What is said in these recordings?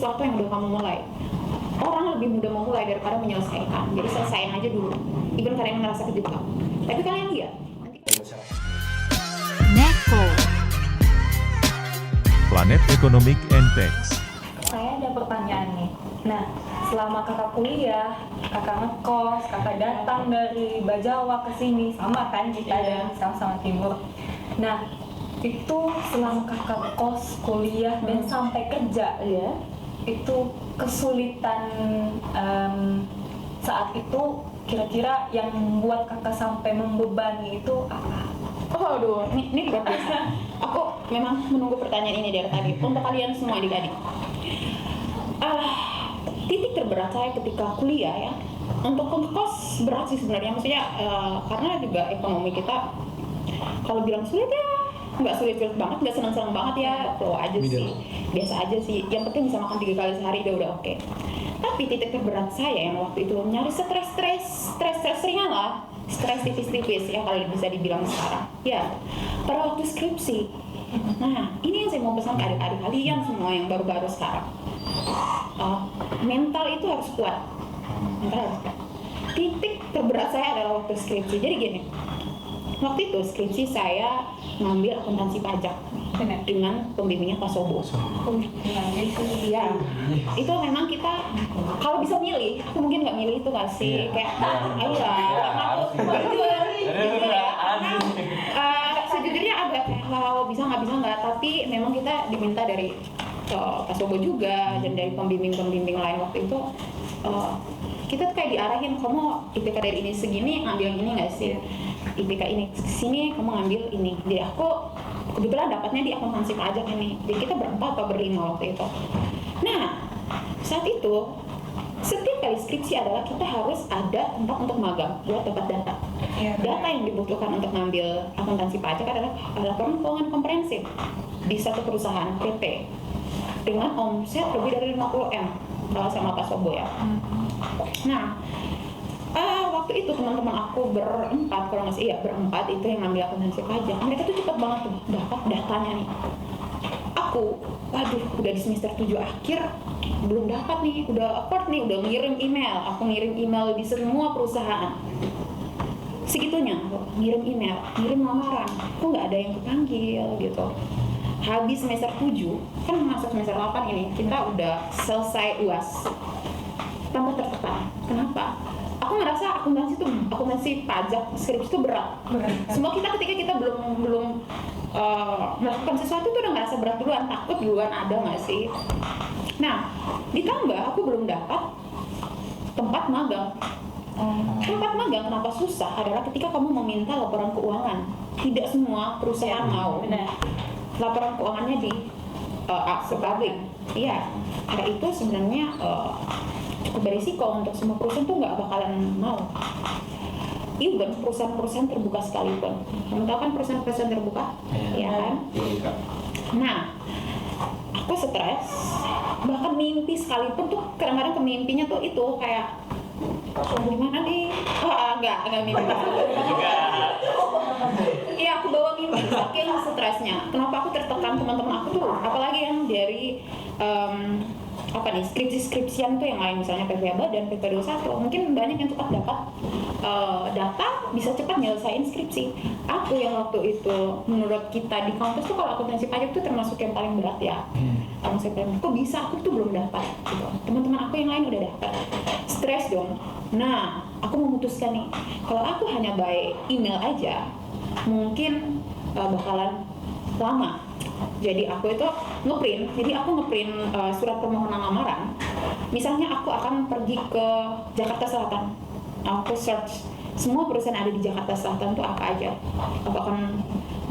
sesuatu yang udah kamu mulai. Orang lebih mudah memulai daripada menyelesaikan. Jadi selesaiin aja dulu. Even kalian ngerasa kejebak. Tapi kalian lihat. Neko. Planet Economic and Tax. Saya ada pertanyaan nih. Nah, selama kakak kuliah, kakak ngekos, kakak datang dari Bajawa ke sini, sama kan kita dari sama-sama timur. Nah, itu selama kakak kos, kuliah dan sampai kerja ya, itu kesulitan saat itu kira-kira yang membuat kakak sampai membebani itu apa? Oh aduh, ini luar biasa. Aku memang menunggu pertanyaan ini dari tadi. Untuk kalian semua adik-adik. Titik terberat saya ketika kuliah ya. Untuk ngekos berat sih sebenarnya. Maksudnya karena juga ekonomi kita kalau bilang sulit ya nggak sulit-sulit banget, nggak senang-senang banget ya, flow aja sih, biasa aja sih. Yang penting bisa makan 3 kali sehari udah oke. Tapi titik terberat saya yang waktu itu nyari stres ringan lah, stres tipis-tipis ya kalau bisa dibilang sekarang. Ya, pada waktu skripsi. Nah, ini yang saya mau pesan ke adik-adik kalian semua yang baru-baru sekarang. Mental itu harus kuat. Mental harus kuat. Titik terberat saya adalah waktu skripsi. Jadi gini. Waktu itu skripsi saya ngambil akuntansi pajak dengan pembimbingnya Pak Sobo. Iya, itu memang kita kalau bisa milih, aku mungkin nggak milih itu nggak sih, kayak ayo lah, sejujurnya agak kalau bisa nggak, tapi memang kita diminta dari Pak Sobo juga dan dari pembimbing lain waktu itu. Kita tuh kayak diarahin, kamu IPK dari ini segini ngambil yang ini nggak sih, IPK ini sini kamu ngambil ini. Jadi aku kebetulan dapatnya di akuntansi pajak ini, jadi kita berempat atau berlima waktu itu. Nah saat itu setiap kali skripsi adalah kita harus ada tempat untuk magang buat dapat data. Data yang dibutuhkan untuk ngambil akuntansi pajak adalah laporan keuangan komprehensif di satu perusahaan PT dengan omset lebih dari 50M sama Pak Sobo ya. Nah, waktu itu teman-teman aku berempat, kalau nggak sih, berempat itu yang ngambil akuntansi pajak. Mereka tuh cepet banget tuh dapat datanya nih. Aku, waduh, udah di semester 7 akhir belum dapat nih, udah awkward nih, udah ngirim email. Aku ngirim email di semua perusahaan. Segitunya, ngirim email, ngirim lamaran, kok nggak ada yang kepanggil gitu. Habis semester 7, kan masuk semester 8 ini, kita udah selesai UAS. Tambah tertekan. Kenapa? Aku ngerasa akuntansi pajak skripsi itu berat. Semua kita ketika kita belum melakukan sesuatu tuh udah ngerasa berat duluan, takut duluan, ada nggak sih? Nah, ditambah aku belum dapat tempat magang. Tempat magang kenapa susah adalah ketika kamu meminta laporan keuangan. Tidak semua perusahaan mau. Laporan keuangannya di publik. Iya, karena itu sebenarnya cukup berisiko untuk semua perusahaan tuh nggak bakalan mau. Even perusahaan-perusahaan terbuka sekalipun. Kamu tahu kan perusahaan-perusahaan terbuka, ya kan? Nah, aku stres. Bahkan mimpi sekalipun tuh kadang-kadang kemimpinya tuh itu kayak gimana nih? Enggak mimpi. Iya, aku bawa mimpi saking stresnya. Kenapa aku tertekan, teman-teman aku tuh, apalagi yang dari skripsi-skripsian tuh yang lain, misalnya PPABA dan PP21, mungkin banyak yang cepat dapat data, bisa cepat nyelesain skripsi. Aku yang waktu itu menurut kita di kampus tuh kalau akuntansi pajak tuh termasuk yang paling berat ya. Kok bisa aku tuh belum dapat gitu. Teman-teman aku yang lain udah dapat. Stres dong. Nah, aku memutuskan nih, kalau aku hanya by email aja mungkin bakalan lama. Jadi aku itu ngeprint surat permohonan lamaran. Misalnya aku akan pergi ke Jakarta Selatan, aku search semua perusahaan ada di Jakarta Selatan tuh apa aja. Aku akan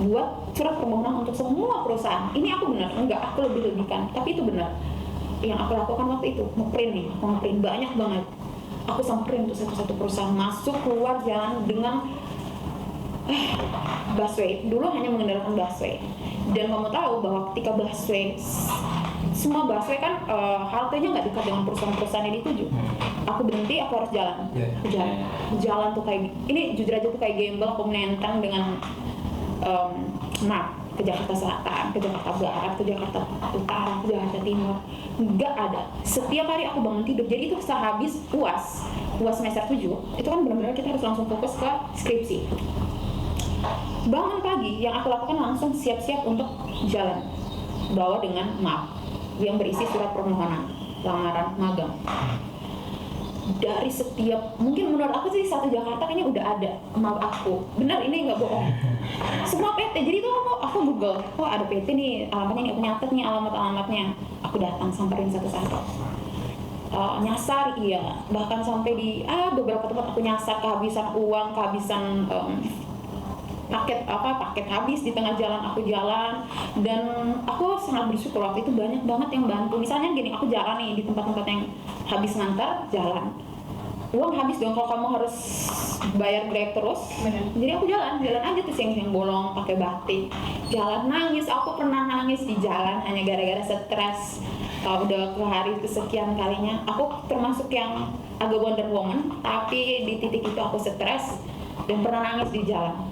buat surat permohonan untuk semua perusahaan. Ini aku benar, enggak aku lebih-lebihkan, tapi itu benar. Yang aku lakukan waktu itu ngeprint banyak banget. Aku samperin tuh satu-satu perusahaan, masuk keluar jalan dengan busway. Dulu hanya mengandalkan busway. Dan kamu tahu bahwa ketika busway, semua busway kan haltenya nggak dekat dengan perusahaan-perusahaan yang dituju. Aku berhenti, aku harus jalan. Jalan tuh kayak ini, jujur aja tuh kayak gembel, aku menentang dengan map. ke Jakarta Selatan, ke Jakarta Barat, ke Jakarta Utara, ke Jakarta Timur. Nggak ada. Setiap hari aku bangun tidur. Jadi itu sehabis UAS semester 7, itu kan benar-benar kita harus langsung fokus ke skripsi. Bangun pagi, yang aku lakukan langsung siap-siap untuk jalan, bawa dengan map yang berisi surat permohonan lamaran magang. Dari setiap, mungkin menurut aku sih satu Jakarta kayaknya udah ada map aku. Benar, ini nggak bohong. Semua PT, jadi itu aku Google, oh ada PT nih, alamatnya nih, aku nyatet nih alamatnya. Aku datang samperin satu-satu. Nyasar, iya, bahkan sampai di beberapa tempat aku nyasar, kehabisan uang, kehabisan paket habis di tengah jalan aku jalan. Dan aku sangat bersyukur waktu itu banyak banget yang bantu. Misalnya gini, aku jalan nih di tempat-tempat yang habis ngantar jalan, uang habis dong kalau kamu harus bayar Grab terus. Bener. Jadi aku jalan aja tuh siang-siang bolong pakai batik, jalan nangis. Aku pernah nangis di jalan hanya gara-gara stres. Udah ke hari kesekian kalinya, aku termasuk yang agak Wonder Woman, tapi di titik itu aku stres dan pernah nangis di jalan.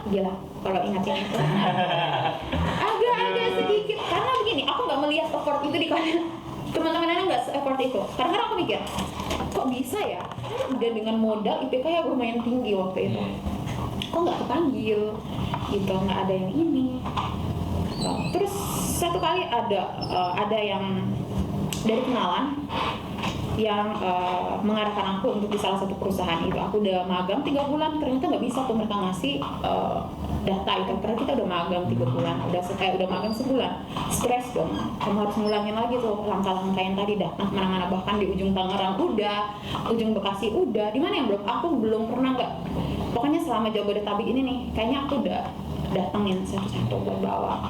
Gila kalau ingatin itu. Agak sedikit, karena begini, aku nggak melihat effort itu di kalian. Teman-teman nggak se-effort itu. Kadang-kadang aku mikir, kok bisa ya? Udah dengan modal IPK yang lumayan tinggi waktu itu, kok nggak kepanggil gitu, nggak ada yang ini. Terus satu kali ada yang dari kenalan yang mengarahkan aku untuk di salah satu perusahaan itu. Aku udah magang 3 bulan, ternyata nggak bisa tuh mereka ngasih data itu, karena kita udah magang 3 bulan, udah magang sebulan. Stres dong, kamu harus ngulangin lagi tuh langkah-langkah yang tadi dah. Nah, mana-mana, bahkan di ujung Tangerang udah, ujung Bekasi udah, di mana yang belum, aku belum pernah nggak. Pokoknya selama Jabodetabek ini nih, kayaknya aku udah datengin satu-satu buat bawa.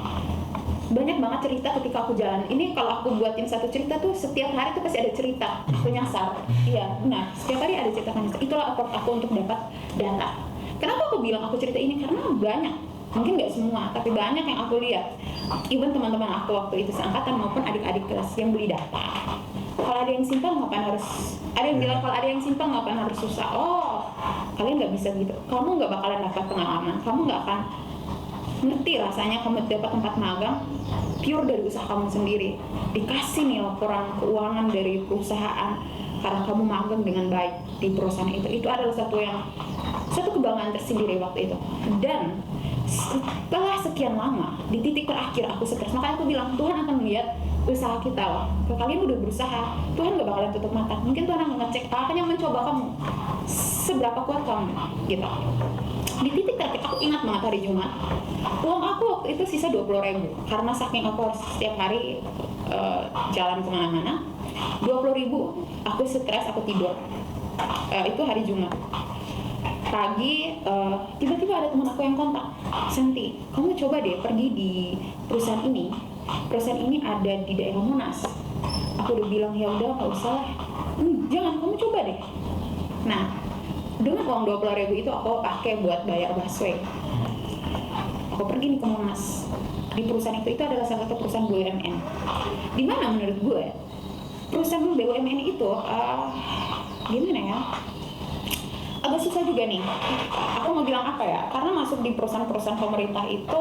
Banyak banget cerita ketika aku jalan. Ini kalau aku buatin satu cerita tuh setiap hari tuh pasti ada cerita. Aku nyasar. Iya, benar. Setiap hari ada cerita nyasar. Itulah effort aku untuk dapat data. Kenapa aku bilang aku cerita ini? Karena banyak. Mungkin nggak semua, tapi banyak yang aku lihat. Even teman-teman aku waktu itu seangkatan maupun adik-adik kelas yang beli data. Kalau ada yang simpel ngapain harus? Ada yang bilang kalau ada yang simpel ngapain harus susah? Oh, kalian nggak bisa gitu. Kamu nggak bakalan dapat pengalaman. Kamu nggak akan ngerti rasanya kamu dapat tempat magang pure dari usaha kamu sendiri, dikasih nih laporan keuangan dari perusahaan karena kamu magang dengan baik di perusahaan itu adalah satu kebanggaan tersendiri waktu itu. Dan setelah sekian lama, di titik terakhir aku stres, makanya aku bilang Tuhan akan melihat usaha kita loh. Kalau kalian udah berusaha, Tuhan gak bakalan tutup mata. Mungkin Tuhan akan ngecek, akan yang mencoba kamu, seberapa kuat kamu gitu. Di titik terakhir, aku ingat banget hari Jumat, uang aku waktu itu sisa 20.000, karena saking aku harus setiap hari jalan kemana-mana. 20.000, aku stres, aku tidur. Itu hari Jumat. Pagi, tiba-tiba ada teman aku yang kontak, Santi, kamu coba deh pergi di perusahaan ini. Perusahaan ini ada di daerah Monas. Aku udah bilang ya udah nggak usah lah. Jangan, kamu coba deh. Nah, dengan uang 20.000 itu aku pakai buat bayar busway. Aku pergi nih ke Monas. Di perusahaan itu adalah salah satu perusahaan BUMN. Di mana menurut gue perusahaan BUMN itu gimana ya? Agak susah juga nih. Aku mau bilang apa ya? Karena masuk di perusahaan-perusahaan pemerintah itu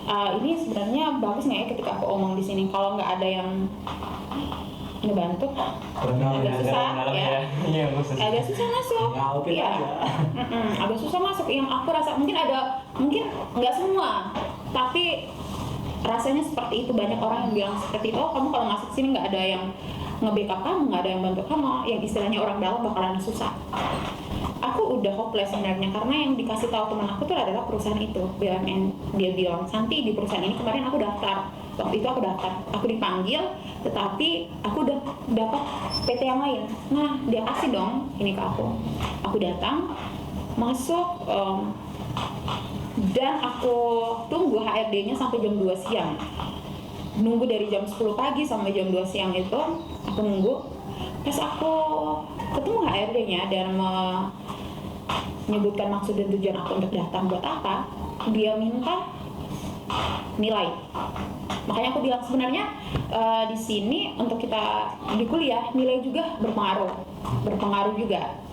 ini sebenarnya bagus nggak ya ketika aku omong di sini? Kalau nggak ada yang ngebantu, agak susah ya. Agak susah masuk. Iya. Agak susah masuk. Yang aku rasa mungkin nggak semua, tapi rasanya seperti itu. Banyak orang yang bilang seperti itu. Oh, kamu kalau masuk sini nggak ada yang nge-backup kamu, nggak ada yang bantu kamu, yang istilahnya orang dalam bakalan susah. Aku udah hopeless sebenarnya, karena yang dikasih tahu teman aku tuh adalah perusahaan itu BUMN. Dia bilang, Santi, di perusahaan ini kemarin aku daftar. Waktu itu aku daftar, aku dipanggil, tetapi aku udah dapat PT yang lain. Nah, dia kasih dong ini ke aku. Aku datang, masuk, dan aku tunggu HRD-nya sampai jam 2 siang. Nunggu dari jam 10 pagi sampai jam 2 siang itu, aku nunggu. Pas aku ketemu HRD-nya dan menyebutkan maksud dan tujuan aku untuk datang buat apa, dia minta nilai. Makanya aku bilang sebenarnya di sini untuk kita di kuliah nilai juga berpengaruh juga.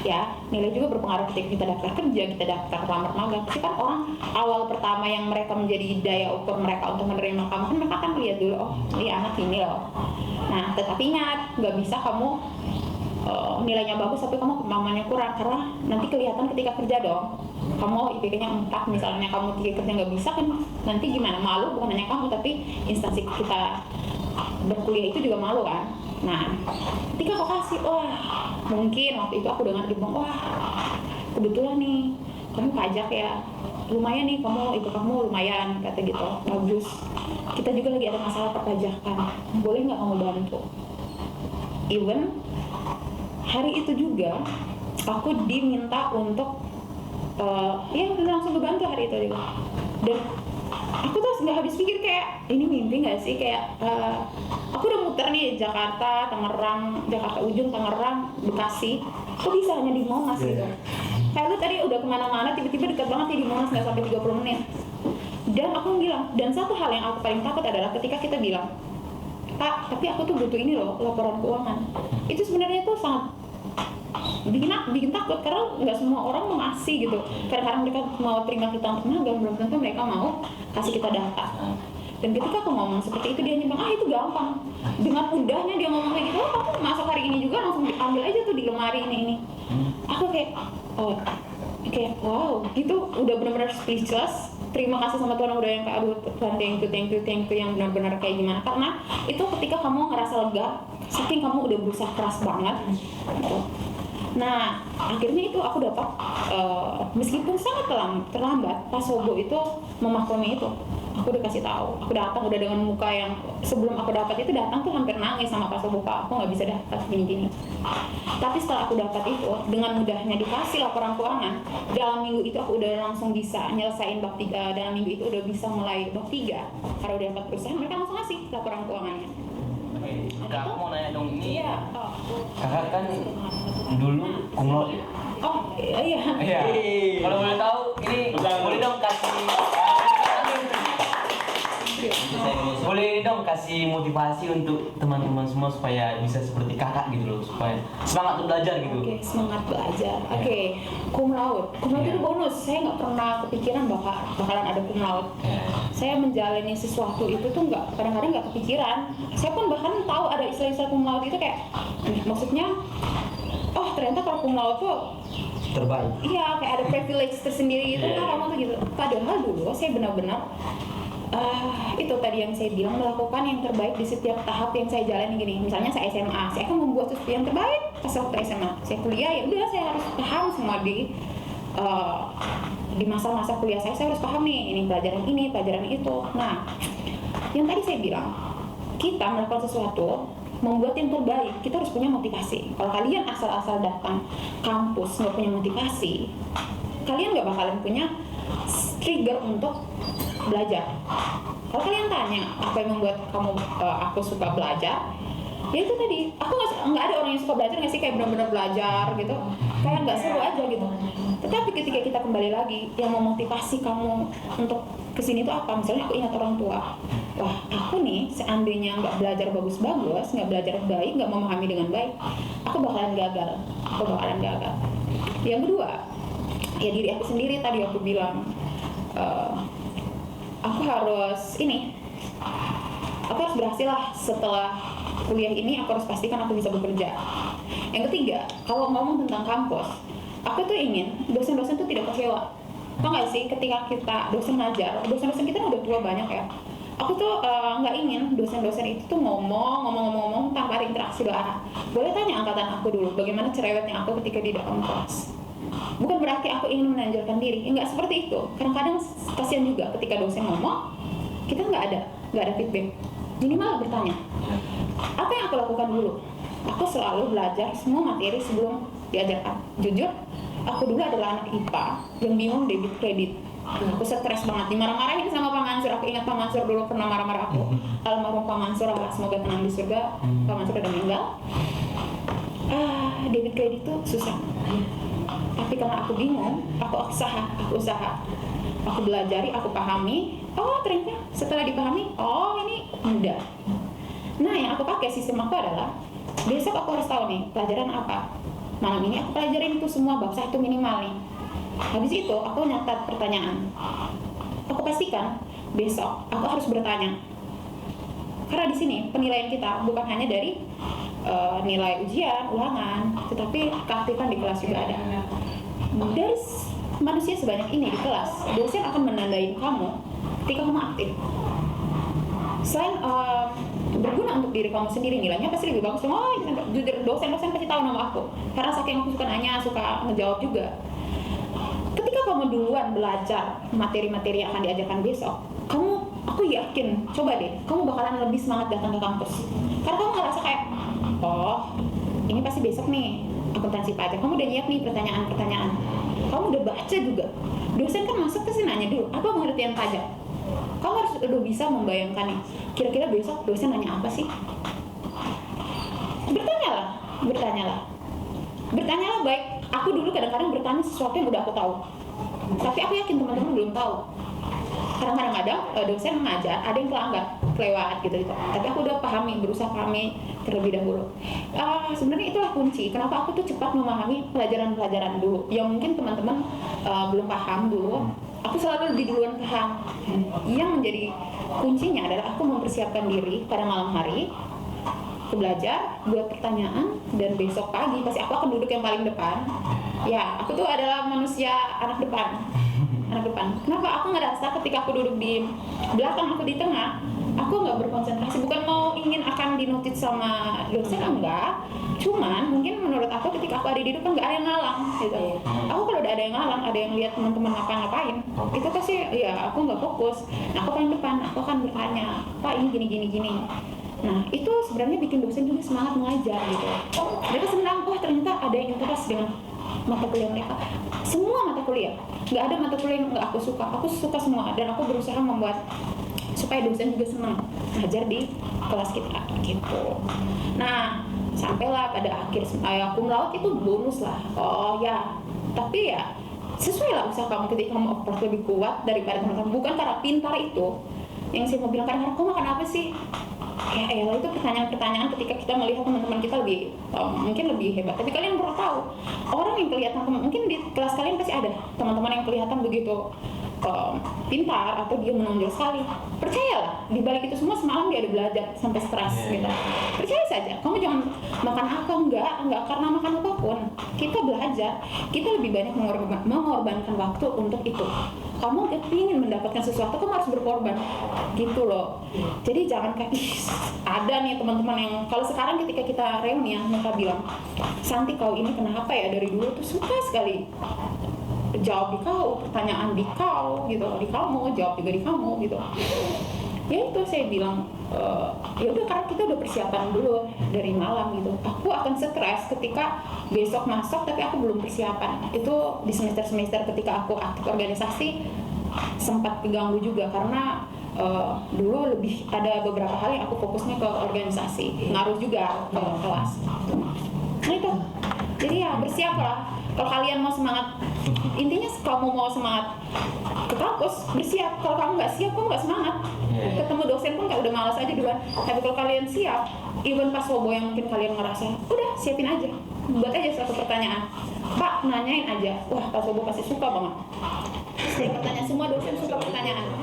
Ya, nilai juga berpengaruh ketika kita daftar kerja, kita daftar lamar magang. Tapi kan orang awal pertama yang mereka menjadi daya ukur mereka untuk menerima kamu kan mereka akan lihat dulu, oh ini anak ini loh. Nah, tetapi ingat, nggak bisa kamu nilainya bagus tapi kamu kemampuannya kurang, karena nanti kelihatan ketika kerja dong. Kamu IPK-nya 4 misalnya, kamu ketika kerja nggak bisa kan nanti gimana? Malu, bukan hanya kamu tapi instansi kita berkuliah itu juga malu kan. Nah, ketika aku kasih, wah mungkin waktu itu aku dengar dia bilang, wah kebetulan nih kamu pajak ya, lumayan nih kamu lumayan, kata gitu, bagus. Kita juga lagi ada masalah perpajakan, boleh nggak kamu bantu? Even hari itu juga aku diminta untuk ya langsung bantu hari itu juga. Dan aku tuh nggak habis pikir kayak ini mimpi nggak sih, kayak aku udah muter nih Jakarta, Tangerang, Jakarta Ujung, Tangerang, Bekasi, kok bisa hanya di Monas gitu. Kayak lu tadi udah kemana-mana, tiba-tiba dekat banget ya di Monas, nggak sampai 30 menit. Dan aku bilang, dan satu hal yang aku paling takut adalah ketika kita bilang, Kak, tapi aku tuh butuh ini loh, laporan keuangan. Itu sebenarnya tuh sangat bikin takut, karena nggak semua orang mau ngasih gitu. Kadang-kadang mereka mau terima kita untuk magang, belum tentu mereka mau kasih kita data. Dan ketika aku ngomong seperti itu, dia bilang, itu gampang. Dengan mudahnya dia ngomong kayak gitu, kamu masuk hari ini juga langsung ambil aja tuh di lemari ini. Aku kayak, wow, itu udah benar-benar speechless. Terima kasih sama Tuhan udah yang kayak, aduh Tuhan thank you yang benar-benar kayak gimana. Karena itu ketika kamu ngerasa lega, saking kamu udah berusaha keras banget gitu. Nah, akhirnya itu aku dapat, meskipun sangat terlambat, Pak Sobo itu memaklumi itu. Aku udah kasih tahu, aku datang udah dengan muka yang sebelum aku dapat itu datang tuh hampir nangis sama Pak Sobo, Pak, aku nggak bisa dapat gini-gini. Tapi setelah aku dapat itu, dengan mudahnya dikasih laporan keuangan, dalam minggu itu aku udah langsung bisa nyelesain bab 3, dalam minggu itu udah bisa mulai bab 3, karena udah dapat perusahaan, mereka langsung ngasih laporan keuangannya. Kak, aku mau nanya dong, ini Iya. kakak kan dulu kumlot ya? Oh, iya. Iya. Kalau boleh tahu, ini boleh dong kasih motivasi untuk teman-teman semua supaya bisa seperti kakak gitu loh, supaya semangat untuk belajar gitu. Oke, semangat belajar. Oke, cum laude. Cum laude itu bonus. Saya nggak pernah kepikiran bakalan ada cum laude. Saya menjalani sesuatu itu tuh kadang-kadang nggak kepikiran. Saya pun bahkan tahu ada istilah-istilah cum laude itu kayak, maksudnya, oh ternyata kalau cum laude tuh Terbaik. iya, kayak ada privilege tersendiri gitu, kamu tuh gitu. Padahal dulu saya benar-benar itu tadi yang saya bilang, melakukan yang terbaik di setiap tahap yang saya jalani. Gini, misalnya saya SMA, saya akan membuat sesuatu yang terbaik pas waktu SMA. Saya kuliah, ya udah saya harus paham semua di masa-masa kuliah saya harus paham nih, ini pelajaran itu. Nah, yang tadi saya bilang, kita melakukan sesuatu, membuat yang terbaik, kita harus punya motivasi. Kalau kalian asal-asal datang kampus nggak punya motivasi, kalian nggak bakalan punya trigger untuk belajar. Kalau kalian tanya apa yang membuat aku suka belajar, ya itu tadi, aku nggak ada orang yang suka belajar nggak sih, kayak benar-benar belajar gitu, kayak nggak seru aja gitu. Tetapi ketika kita kembali lagi, yang memotivasi kamu untuk kesini itu apa? Misalnya aku ingat orang tua, wah aku nih seandainya nggak belajar bagus-bagus, nggak belajar baik, nggak memahami dengan baik, aku bakalan gagal. Yang kedua, ya diri aku sendiri, tadi aku bilang, aku harus berhasil lah setelah kuliah ini, aku harus pastikan aku bisa bekerja. Yang ketiga, kalau ngomong tentang kampus, aku tuh ingin dosen-dosen tuh tidak kecewa. Tau gak sih, ketika kita dosen ngajar, dosen-dosen kita udah tua banyak ya, aku tuh nggak ingin dosen-dosen itu tuh ngomong tanpa ada interaksi doa. Boleh tanya angkatan aku dulu, bagaimana cerewetnya aku ketika di dalam kelas. Bukan berarti aku ingin menonjolkan diri, enggak seperti itu. Kadang-kadang kasihan juga ketika dosen ngomong, kita nggak ada feedback. Minimal bertanya, apa yang aku lakukan dulu? Aku selalu belajar semua materi sebelum diajarkan. Jujur, aku dulu adalah anak IPA yang bingung debit kredit. Aku stres banget, dimarah-marahin sama Pak Mansur. Aku ingat Pak Mansur dulu pernah marah-marah aku. Almarhum Pak Mansur, semoga tenang di surga. Pak Mansur udah meninggal. Debit kredit itu susah. Tapi karena aku bingung, aku usaha. aku belajari, aku pahami, oh ternyata setelah dipahami, oh ini mudah. Nah yang aku pakai sistem aku adalah besok aku harus tahu nih pelajaran apa. Malam ini aku pelajarin itu semua bab 1 minimal nih. Habis itu aku nyatat pertanyaan. Aku pastikan besok aku harus bertanya. Karena di sini penilaian kita bukan hanya dari nilai ujian, ulangan, tetapi keaktifan di kelas juga ada. Dari manusia sebanyak ini di kelas, dosen akan menandai kamu ketika kamu aktif. Selain berguna untuk diri kamu sendiri, nilainya pasti lebih bagus. Oh, dosen-dosen pasti tahu nama aku. Karena saking aku suka nanya, suka ngejawab juga. Ketika kamu duluan belajar materi-materi yang akan diajarkan besok, aku yakin, coba deh, kamu bakalan lebih semangat datang ke kampus. Karena kamu ngerasa kayak, oh, ini pasti besok nih akuntansi pajak. Kamu udah nyiap nih pertanyaan-pertanyaan. Kamu udah baca juga. Dosen kan masuk pasti nanya dulu, apa pengertian pajak? Kamu harus udah bisa membayangkan nih, kira-kira besok dosen nanya apa sih? Bertanyalah baik. Aku dulu kadang-kadang bertanya sesuatu yang udah aku tahu, tapi aku yakin teman-teman belum tahu. Kadang-kadang dosen mengajar, ada yang kelewat gitu. Tapi aku udah berusaha pahami terlebih dahulu. Sebenarnya itulah kunci. Kenapa aku tuh cepat memahami pelajaran-pelajaran dulu, yang mungkin teman-teman belum paham dulu. Aku selalu lebih duluan paham. Yang menjadi kuncinya adalah aku mempersiapkan diri pada malam hari. Aku belajar, buat pertanyaan, dan besok pagi pasti aku akan duduk yang paling depan. Ya, aku tuh adalah manusia anak depan. Kenapa aku ngerasa ketika aku duduk di belakang, aku di tengah, aku nggak berkonsentrasi. Bukan mau ingin akan dinotis sama dosen, enggak. Cuman mungkin menurut aku ketika aku ada di depan nggak ada yang ngalang gitu. Aku kalau udah ada yang ngalang, ada yang lihat teman-teman ngapain, itu pasti ya aku nggak fokus. Nah aku paling depan, aku akan bertanya, Pak ini gini. Nah itu sebenarnya bikin dosen juga semangat mengajar gitu. Mereka senang, wah ternyata ada yang interest dengan mata kuliah mereka. Semua mata kuliah, nggak ada mata kuliah yang nggak aku suka semua, dan aku berusaha membuat supaya dosen juga senang ngajar di kelas kita gitu. Nah sampailah pada akhir cum laude itu bonus lah. Oh ya, tapi ya sesuai lah usaha kamu. Ketika kamu effort lebih kuat daripada teman-teman, bukan karena pintar itu. Yang saya mau bilang, kadang-kadang kamu makan apa sih? Ya elah, itu pertanyaan-pertanyaan ketika kita melihat teman-teman kita mungkin lebih hebat. Tapi kalian perlu tahu, orang yang kelihatan, mungkin di kelas kalian pasti ada teman-teman yang kelihatan begitu pintar atau dia menonjol sekali. Percayalah, di balik itu semua semalam dia ada belajar sampai stres gitu. Percaya saja, kamu jangan makan apa enggak karena makan apapun. Kita belajar, kita lebih banyak mengorbankan waktu untuk itu. Kamu ingin mendapatkan sesuatu, kamu harus berkorban gitu loh. Jadi jangan kayak ada nih teman-teman yang kalau sekarang ketika kita reuni ya, mereka bilang, Santi kau ini kenapa ya dari dulu tuh suka sekali jawab di kau, pertanyaan di kau gitu, di kamu, jawab juga di kamu gitu. Ya itu saya bilang, ya udah karena kita udah persiapan dulu dari malam gitu. Aku akan stres ketika besok masuk tapi aku belum persiapan. Itu di semester ketika aku aktif organisasi sempat keganggu juga karena dulu lebih ada beberapa hal yang aku fokusnya ke organisasi, ngaruh juga ke kelas. Nah itu, jadi ya bersiaplah. Kalau kalian mau semangat, intinya kamu mau semangat ke kampus, bersiap. Kalau kamu nggak siap, kamu nggak semangat. Ketemu dosen pun kayak udah malas aja duluan. Tapi kalau kalian siap, even pas wobo yang mungkin kalian ngerasa, udah siapin aja, buat aja satu pertanyaan. Pak, nanyain aja. Wah, pas wobo pasti suka banget. Setiap pertanyaan, semua dosen suka pertanyaan.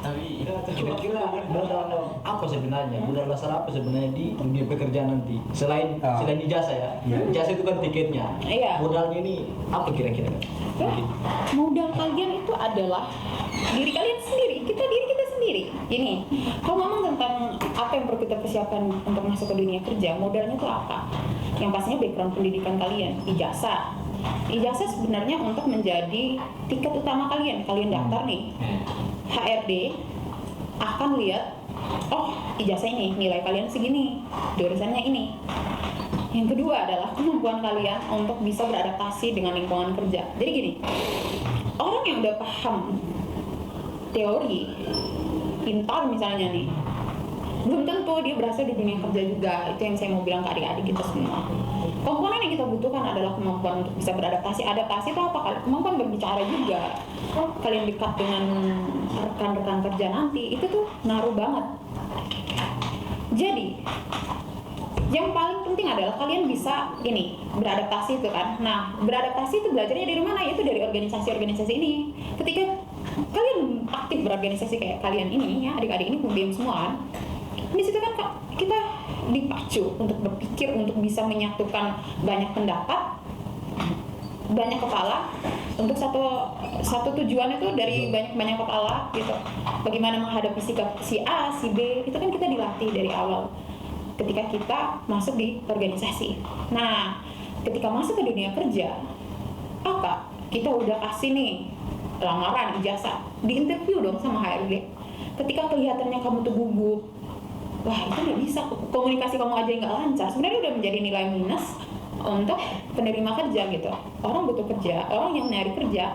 Tapi kira-kira modal apa sebenarnya? Modal dasar apa sebenarnya di dunia pekerjaan nanti? Selain ijazah ya. Ijazah itu kan tiketnya. Iya. Modalnya ini apa kira-kira? Modal kalian itu adalah diri kalian sendiri, diri kita sendiri. Ini, kalau ngomong tentang apa yang perlu kita persiapkan untuk masuk ke dunia kerja, modalnya itu apa? Yang pastinya background pendidikan kalian, ijazah. Ijazah sebenarnya untuk menjadi tiket utama kalian. Kalian daftar nih, HRD akan lihat, oh ijazah ini nilai kalian segini, jurusannya ini. Yang kedua adalah kemampuan kalian untuk bisa beradaptasi dengan lingkungan kerja. Jadi gini, orang yang udah paham teori, pintar misalnya nih, belum tentu dia berhasil di dunia kerja juga. Itu yang saya mau bilang ke adik-adik kita semua. Komponen yang kita butuhkan adalah kemampuan untuk bisa beradaptasi. Adaptasi itu apa? Kemampuan berbicara juga. Kalian dekat dengan rekan-rekan kerja nanti, itu tuh ngaruh banget. Jadi yang paling penting adalah kalian bisa ini beradaptasi itu kan. Nah, beradaptasi itu belajarnya dari mana? Itu dari organisasi-organisasi ini. Ketika kalian aktif berorganisasi kayak kalian ini ya, adik-adik ini pembimbing semua kan. Di situ kan kita dipacu untuk berpikir, untuk bisa menyatukan banyak pendapat, banyak kepala untuk satu tujuan itu dari banyak kepala gitu. Bagaimana menghadapi sikap si A, si B, itu kan kita dilatih dari awal ketika kita masuk di organisasi. Nah, ketika masuk ke dunia kerja, apa? Kita udah kasih nih lamaran, ijazah, diinterview dong sama HRD. Ketika kelihatannya kamu tuh gugup, wah itu nggak bisa, komunikasi kamu aja nggak lancar, sebenarnya udah menjadi nilai minus untuk penerima kerja gitu. Orang butuh kerja, orang yang nyari kerja,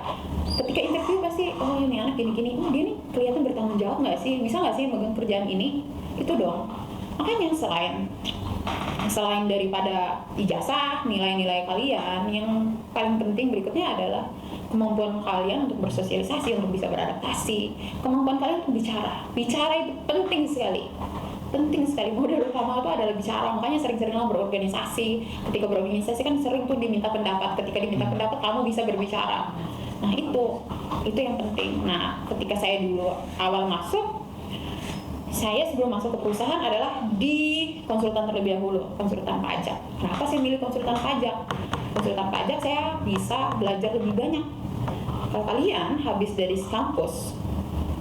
ketika interview pasti, oh ini anak gini-gini, oh dia nih kelihatan bertanggung jawab nggak sih, bisa nggak sih megang kerjaan ini, itu dong. Makanya selain daripada ijazah, nilai-nilai kalian, yang paling penting berikutnya adalah kemampuan kalian untuk bersosialisasi, untuk bisa beradaptasi, kemampuan kalian untuk bicara. Bicara itu penting sekali. Penting sekali, modal utama itu adalah bicara. Makanya sering-seringlah berorganisasi. Ketika berorganisasi kan sering tuh diminta pendapat. Ketika diminta pendapat, kamu bisa berbicara. Nah itu yang penting. Nah ketika saya dulu awal masuk, saya sebelum masuk ke perusahaan adalah di konsultan terlebih dahulu, konsultan pajak. Kenapa saya milih konsultan pajak? Konsultan pajak saya bisa belajar lebih banyak. Kalau kalian habis dari kampus,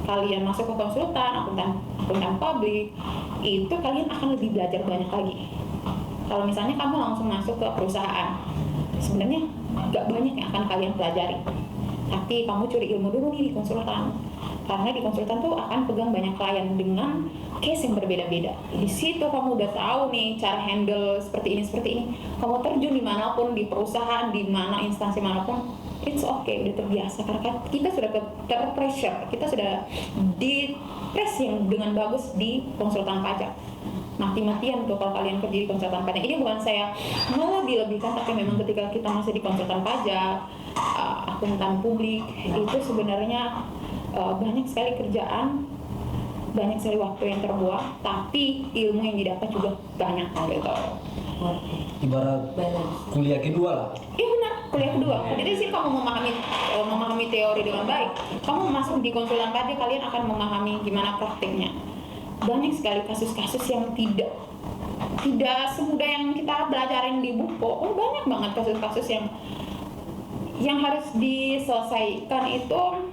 kalian masuk ke konsultan, akuntan publik, itu kalian akan lebih belajar banyak lagi. Kalau misalnya kamu langsung masuk ke perusahaan, sebenarnya nggak banyak yang akan kalian pelajari. Tapi kamu curi ilmu dulu nih di konsultan. Karena di konsultan tuh akan pegang banyak klien dengan case yang berbeda-beda. Di situ kamu udah tahu nih cara handle seperti ini. Kamu terjun dimanapun, di perusahaan, di mana instansi manapun, it's okay, udah terbiasa. Karena kita sudah terpressure, kita sudah di press yang dengan bagus di konsultan pajak. Mati-matian tuh kalau kalian kerja di konsultan pajak. Ini bukan saya mau dilebihkan, tapi memang ketika kita masih di konsultan pajak, akuntan publik, itu sebenarnya banyak sekali kerjaan, banyak sekali waktu yang terbuang, tapi ilmu yang didapat juga banyak gitu. Ibarat kuliah kedua lah. Iya benar, kuliah kedua. Jadi sih kamu memahami teori dengan baik, kamu masuk di konsultan pajak, kalian akan memahami gimana praktiknya. Banyak sekali kasus-kasus yang tidak semudah yang kita belajarin di buku. Oh banyak banget kasus-kasus yang harus diselesaikan itu.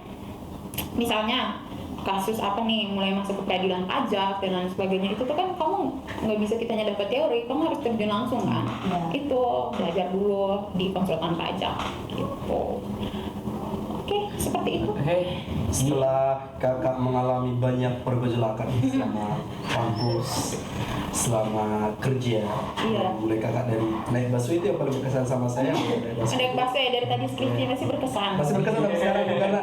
Misalnya kasus apa nih, mulai masuk ke peradilan pajak dan lain sebagainya, itu tuh kan kamu nggak bisa kitanya dapat teori, kamu harus terjun langsung kan. Itu belajar dulu di konsultan pajak gitu. Oke, seperti itu. Setelah kakak mengalami banyak pergejolakan selama kampus, selama kerja, mulai kakak dari naik busway itu yang paling berkesan sama saya. Naik busway dari tadi skripsi masih berkesan. Masih berkesan sampai sekarang karena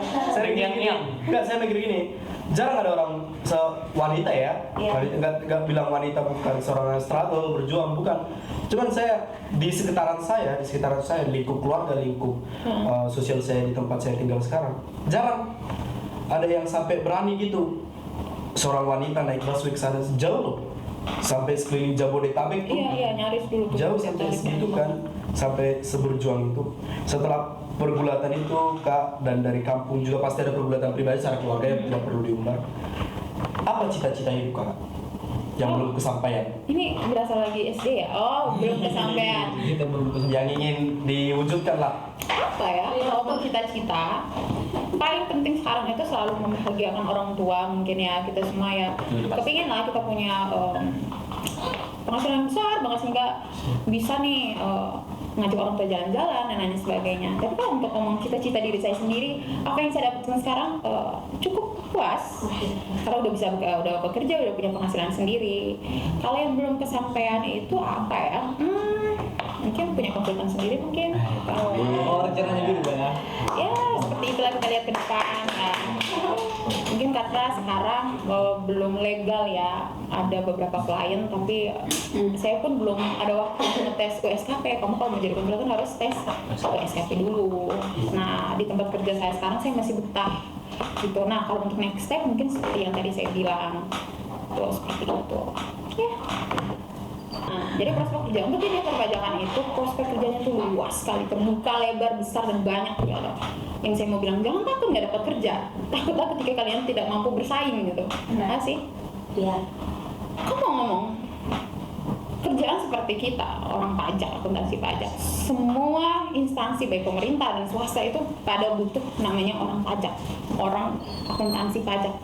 saya mikir gini, jarang ada orang wanita ya, nggak bilang wanita bukan seorang yang struggle, berjuang, bukan. Cuman saya di sekitaran saya, lingkup keluarga, lingkup sosial saya di tempat saya tinggal sekarang, jarang ada yang sampai berani gitu. Seorang wanita naik busway ke sana jauh loh, sampai sekeliling Jabodetabek tuh. Iya, nyaris dulu. Jauh sampai segitu kan, sampai seberjuang itu. Setelah pergulatan itu kak, dan dari kampung juga pasti ada pergulatan pribadi secara keluarga yang tidak perlu diumbar. Apa cita-cita hidup kakak yang belum kesampaian? Ini berasal lagi SD ya? Oh, belum kesampaian. Yang ingin diwujudkan lah. Apa ya? Kalau untuk cita-cita, paling penting sekarang itu selalu membahagiakan orang tua mungkin ya, kita semua ya. Kepingin lah kita punya penghasilan besar banget sehingga bisa nih ngajak orang tua jalan-jalan dan lain sebagainya. Tapi kalau untuk ngomong cita-cita diri saya sendiri, apa yang saya dapatkan sekarang cukup puas karena udah bekerja, udah punya penghasilan sendiri. Kalau yang belum kesampaian itu apa ya? Mungkin punya konsultan sendiri mungkin. Rencananya dulu ya. Ya seperti itulah kita lihat ke depan. Mungkin karena sekarang belum legal ya, ada beberapa klien, tapi saya pun belum ada waktu untuk ngetes USKP. Kamu kalau mau jadi konsultan harus tes USKP dulu. Nah, di tempat kerja saya sekarang saya masih betah gitu. Nah, kalau untuk next step mungkin seperti yang tadi saya bilang, tuh seperti itu. Ya. Nah, jadi prospek kerja untuk dunia perpajakan itu prospek kerjanya tuh luas sekali, terbuka, lebar, besar dan banyak gitu. Yang saya mau bilang, jangan takut nggak dapat kerja, takutlah ketika kalian tidak mampu bersaing gitu. Nah sih, Iya. kamu ngomong kerjaan seperti kita, orang pajak, akuntansi pajak, semua instansi baik pemerintah dan swasta itu pada butuh namanya orang pajak, orang akuntansi pajak.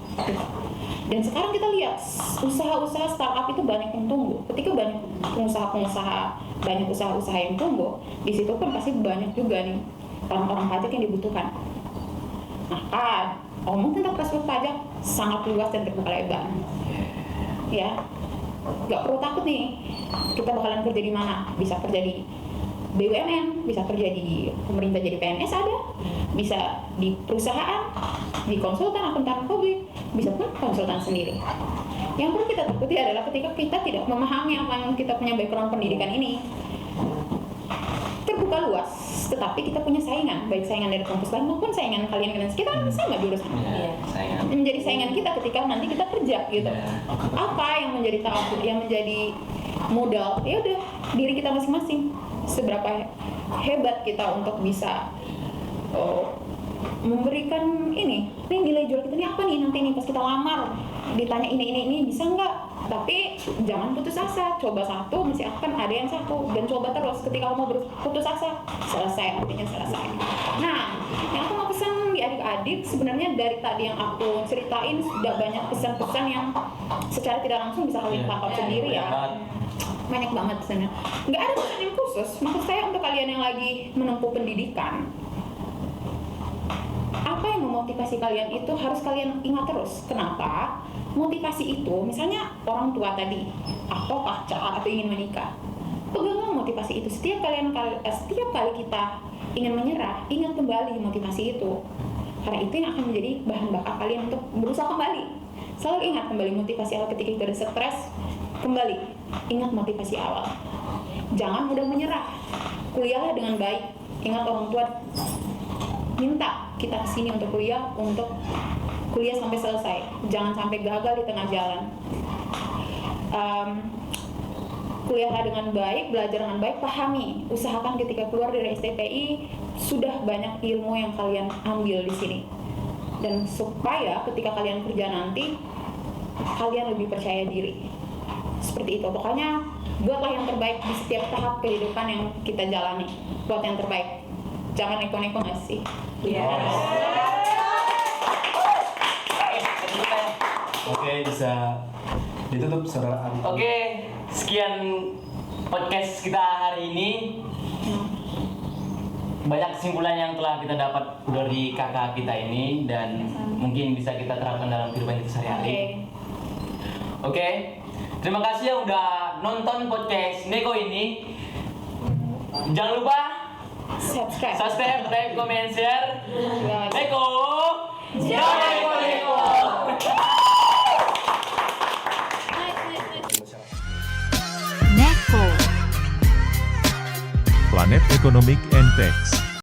Dan sekarang kita lihat usaha-usaha startup itu banyak yang tumbuh. Ketika banyak pengusaha-pengusaha, banyak usaha-usaha yang tumbuh, di situ pun pasti banyak juga nih orang-orang pajak yang dibutuhkan. Nah, ngomong tentang prospek pajak sangat luas dan terbuka lebar. Ya, nggak perlu takut nih. Kita bakalan kerja di mana? Bisa kerja di BUMN, bisa kerja di pemerintah jadi PNS ada, bisa di perusahaan, di konsultan akuntan publik, bisa pun konsultan sendiri. Yang perlu kita takuti adalah ketika kita tidak memahami apa yang kita punya background pendidikan ini. Terbuka luas, tetapi kita punya saingan, baik saingan dari kampus lain maupun saingan kalian kita sama jurusan. Sayang. Menjadi saingan kita ketika nanti kita kerja gitu. Apa yang menjadi tahu, yang menjadi modal? Ya udah, diri kita masing-masing. Seberapa hebat kita untuk bisa memberikan ini nilai jual kita ini apa nih nanti nih pas kita lamar ditanya ini bisa nggak? Tapi jangan putus asa, coba satu masih akan ada yang satu dan coba terus. Ketika kamu berputus asa, selesai, artinya selesai. Nah, yang aku mau pesan di adik-adik sebenarnya dari tadi yang aku ceritain sudah banyak pesan-pesan yang secara tidak langsung bisa kalian tangkap sendiri ya. Banyak banget pesannya. Nggak ada pesan yang khusus. Maksud saya untuk kalian yang lagi menempuh pendidikan, apa yang memotivasi kalian itu harus kalian ingat terus. Kenapa? Motivasi itu, misalnya orang tua tadi, atau pacar atau ingin menikah, peganglah motivasi itu. Setiap kali kita ingin menyerah, ingat kembali motivasi itu. Karena itu yang akan menjadi bahan bakar kalian untuk berusaha kembali. Selalu ingat kembali motivasi awal ketika kita ada stres. Kembali, ingat motivasi awal. Jangan mudah menyerah. Kuliahlah dengan baik. Ingat orang tua minta kita kesini untuk kuliah sampai selesai. Jangan sampai gagal di tengah jalan. Kuliahlah dengan baik, belajar dengan baik, pahami. Usahakan ketika keluar dari STPI sudah banyak ilmu yang kalian ambil di sini. Dan supaya ketika kalian kerja nanti kalian lebih percaya diri. Seperti itu. Pokoknya buatlah yang terbaik di setiap tahap kehidupan yang kita jalani. Buat yang terbaik. Jangan neko-neko nggak sih? Oke, bisa ditutup saudara Adi. Oke, sekian podcast kita hari ini. Banyak kesimpulan yang telah kita dapat dari kakak kita ini dan mungkin bisa kita terapkan dalam kehidupan kita sehari-hari. Oke. Terima kasih yang udah nonton podcast Neko ini. Jangan lupa subscribe, like, comment, share. Neko. Neko. Planet Economic and Tax.